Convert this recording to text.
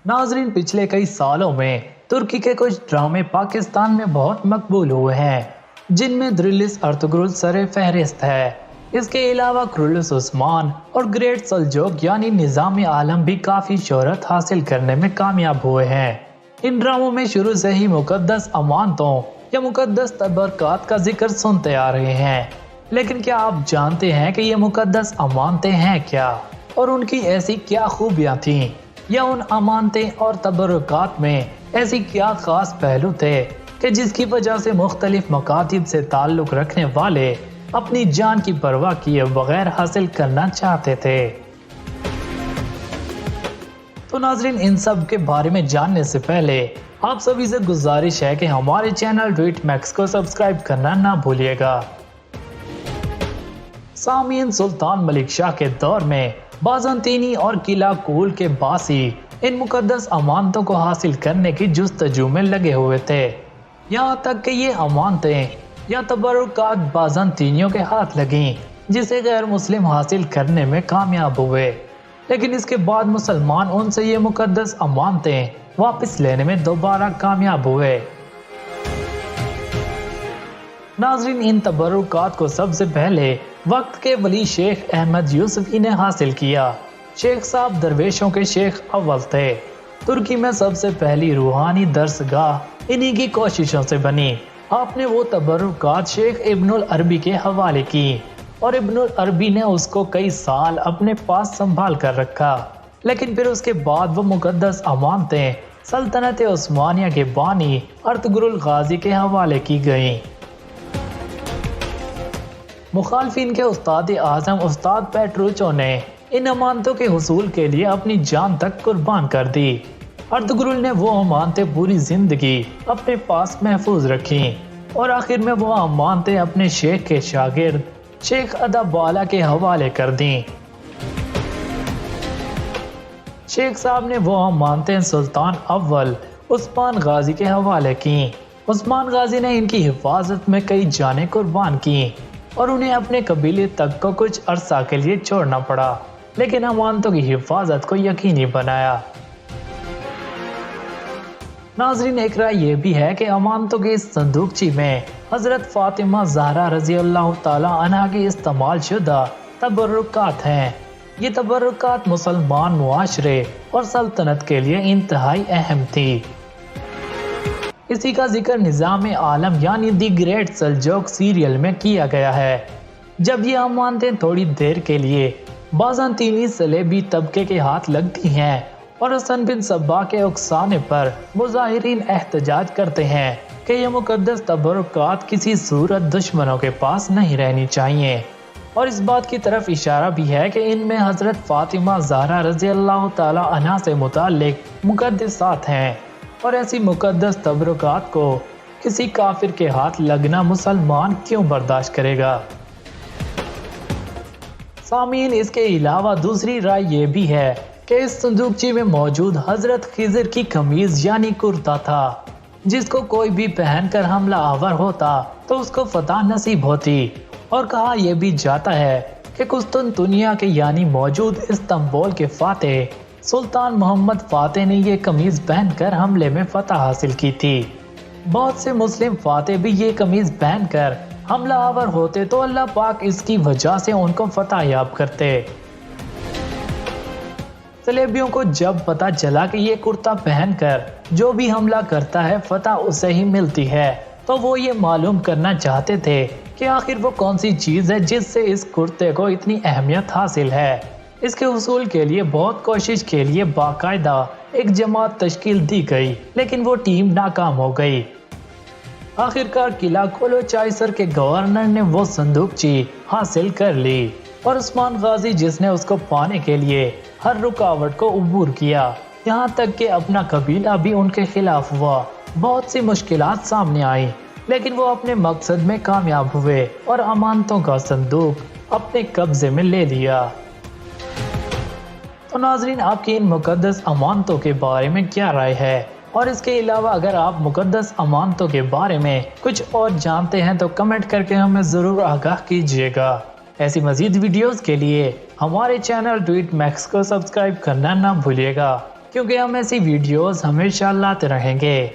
नाजरीन, पिछले कई सालों में तुर्की के कुछ ड्रामे पाकिस्तान में बहुत मकबूल हुए हैं, जिनमें द्रिलिस अर्तुगरुल सरे फहरिस्त है। इसके अलावा क्रुलिस उस्मान और ग्रेट सल्जोक यानी निज़ाम आलम भी काफ़ी शोहरत हासिल करने में कामयाब हुए हैं। इन ड्रामों में शुरू से ही मुकद्दस अमानतों या मुकद्दस तबरकात का जिक्र सुनते आ रहे हैं, लेकिन क्या आप जानते हैं कि ये मुकद्दस अमानतें हैं क्या, और उनकी ऐसी क्या खूबियाँ थीं, या उन अमानतें और तबरकात में ऐसी क्या खास पहलू थे कि जिसकी वजह से मुख्तलिफ मकातिब से ताल्लुक़ रखने वाले अपनी जान की परवाह किए बगैर हासिल करना चाहते थे। तो नाज़रीन, इन सब के बारे में जानने से पहले आप सभी से गुजारिश है कि हमारे चैनल ट्वीट मैक्स को सब्सक्राइब करना ना भूलिएगा। सामीन, सुल्तान मलिक शाह के दौर में बाज़ंतीनी और किला कूल के बासी इन मुकद्दस अमानतों को हासिल करने की जुस्तजू में लगे हुए थे, यहाँ तक कि ये अमानतें या तबरुकात बाज़ंतीनियों के हाथ लगीं, जिसे गैर मुस्लिम हासिल करने में कामयाब हुए। लेकिन इसके बाद मुसलमान उनसे ये मुकद्दस अमानतें वापस लेने में दोबारा कामयाब हुए। नाज़रीन, इन तबरुकात को सबसे पहले वक्त के वली शेख अहमद यूसुफी ने हासिल किया। शेख साहब दरवेशों के शेख अव्वल थे। तुर्की में सबसे पहली रूहानी दरसगाह इन्हीं की कोशिशों से बनी। आपने वो तबरुकात शेख इब्नुल अरबी के हवाले की और इब्नुल अरबी ने उसको कई साल अपने पास संभाल कर रखा। लेकिन फिर उसके बाद वो मुकद्दस अमानतें सल्तनत उस्मानिया के बानी अर्तुगरुल गाजी के हवाले की गईं। मुखालफिन के उस्ताद आज़म उस्ताद पेट्रोचो ने इन अमानतों के हुसूल के लिए अपनी जान तक कुर्बान कर दी। अर्तुगरुल ने वो अमानतें पूरी जिंदगी अपने पास महफूज रखी और आखिर में वो अमानतें अपने शेख के शागिर्द शेख अदाबाला के हवाले कर दी। शेख साहब ने वो अमानतें सुल्तान अव्वल उस्मान गाजी के हवाले की। उस्मान गाजी ने इनकी हिफाजत में कई जानें कुर्बान की और उन्हें अपने कबीले तक को कुछ अरसा के लिए छोड़ना पड़ा, लेकिन अमानतों की हिफाजत को यकीनी बनाया। नाज़रीन, एक राय ये भी है कि अमानतों के इस संदूकची में हज़रत फातिमा ज़हरा रज़ी अल्लाह ताला अन्हा की इस्तेमाल शुदा तबरुकात हैं। ये तबरुकात मुसलमान मुआशरे और सल्तनत के लिए इंतहाई अहम थी। इसी का जिक्र निज़ाम आलम यानी दी ग्रेट सल्जोक सीरियल में किया गया है। जब ये अमानतें थोड़ी देर के लिए बाज़ंतीनी सलेबी तबके के हाथ लगती हैं और हसन बिन सब्बा के उकसाने पर मुजाहिरीन एहतजाज करते हैं कि ये मुकद्दस तबरुकात किसी सूरत दुश्मनों के पास नहीं रहनी चाहिए, और इस बात की तरफ इशारा भी है कि इनमें हज़रत फातिमा ज़हरा रज़ी अल्लाह ताला अन्हा से मुताल्लिक मुकद्दसात हैं, और ऐसी मुकद्दस तबरुकात को किसी काफिर के हाथ लगना मुसलमान क्यों बर्दाश्त करेगा। सामीन, इसके अलावा दूसरी राय ये भी है कि इस संदूकची में मौजूद हजरत खिज़र की कमीज यानी कुर्ता था, जिसको कोई भी पहनकर हमला आवर होता तो उसको फतह नसीब होती। और कहा यह भी जाता है कि कुस्तुनतुनिया के यानी मौजूद इस्तांबुल के फातेह सुल्तान मोहम्मद फातेह ने ये कमीज पहनकर हमले में फतह हासिल की थी। बहुत से मुस्लिम फातेह भी ये कमीज पहनकर हमला आवर होते तो अल्लाह पाक इसकी वजह से उनको फतह याब करते। सलेबियों को जब पता चला कि ये कुर्ता पहनकर जो भी हमला करता है फतह उसे ही मिलती है, तो वो ये मालूम करना चाहते थे कि आखिर वो कौन सी चीज़ है जिससे इस कुर्ते को इतनी अहमियत हासिल है। इसके हुसूल के लिए बहुत कोशिश के लिए बाकायदा एक जमात तश्कील दी गई, लेकिन वो टीम नाकाम हो गई। आखिरकार किला कोलोचाइसर के गवर्नर ने वो संदूकची हासिल कर ली और उस्मान गाजी जिसने उसको पाने के लिए हर रुकावट को अबूर किया, यहाँ तक कि अपना कबीला भी उनके खिलाफ हुआ। बहुत सी मुश्किलात सामने आई, लेकिन वो अपने मकसद में कामयाब हुए और अमानतों का संदूक अपने कब्जे में ले लिया। तो नाज़रीन, आपकी इन मुकद्दस अमानतों के बारे में क्या राय है? और इसके अलावा अगर आप मुकद्दस अमानतों के बारे में कुछ और जानते हैं तो कमेंट करके हमें ज़रूर आगाह कीजिएगा। ऐसी मज़ीद वीडियोज़ के लिए हमारे चैनल ट्वीट मैक्स को सब्सक्राइब करना ना भूलिएगा। کیونکہ ہم ایسی ویڈیوز ہمیشہ لاتے رہیں گے۔